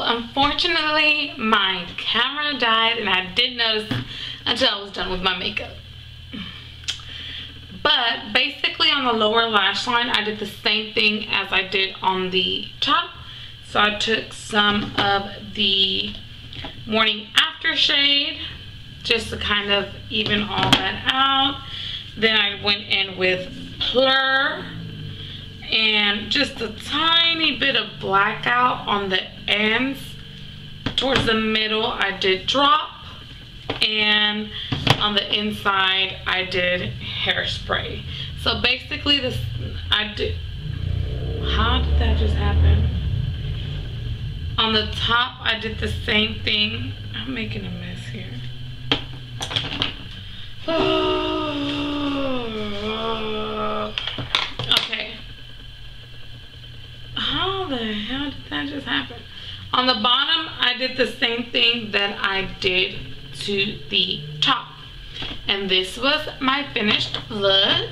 Unfortunately, my camera died and I didn't notice until I was done with my makeup. But basically on the lower lash line, I did the same thing as I did on the top. So I took some of the Morning After shade just to kind of even all that out. Then I went in with Plur and just a tiny bit of blackout on the ends. Towards the middle I did drop, and on the inside I did hairspray. So basically this I did, how did that just happen? On the top I did the same thing. I'm making a mess here. Okay, how the hell did that just happen? On the bottom I did the same thing that I did to the top, and this was my finished look.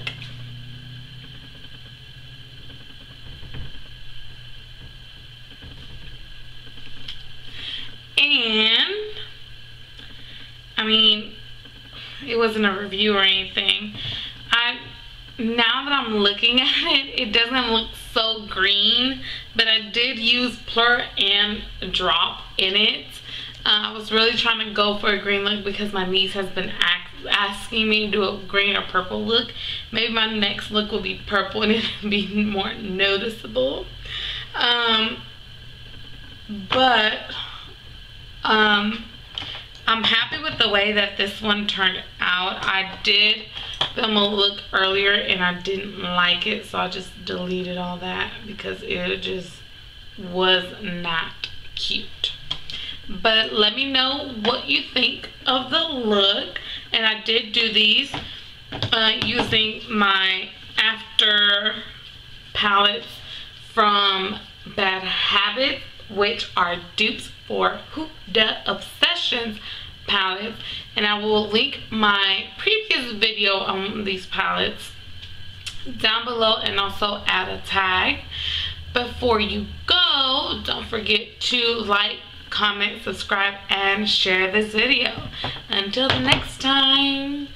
And I mean, it wasn't a review or anything. Now that I'm looking at it, it doesn't look so green, but I did use Plur and Drop in it. I was really trying to go for a green look because my niece has been asking me to do a green or purple look. Maybe my next look will be purple and it'll be more noticeable. I'm happy with the way that this one turned out. I did film a look earlier and I didn't like it, so I just deleted all that because it just was not cute. But let me know what you think of the look. And I did do these using my After palettes from Bad Habits, which are dupes for Huda Obsessions palettes, and I will link my previous video on these palettes down below and also add a tag. Before you go, don't forget to like, comment, subscribe, and share this video. Until the next time.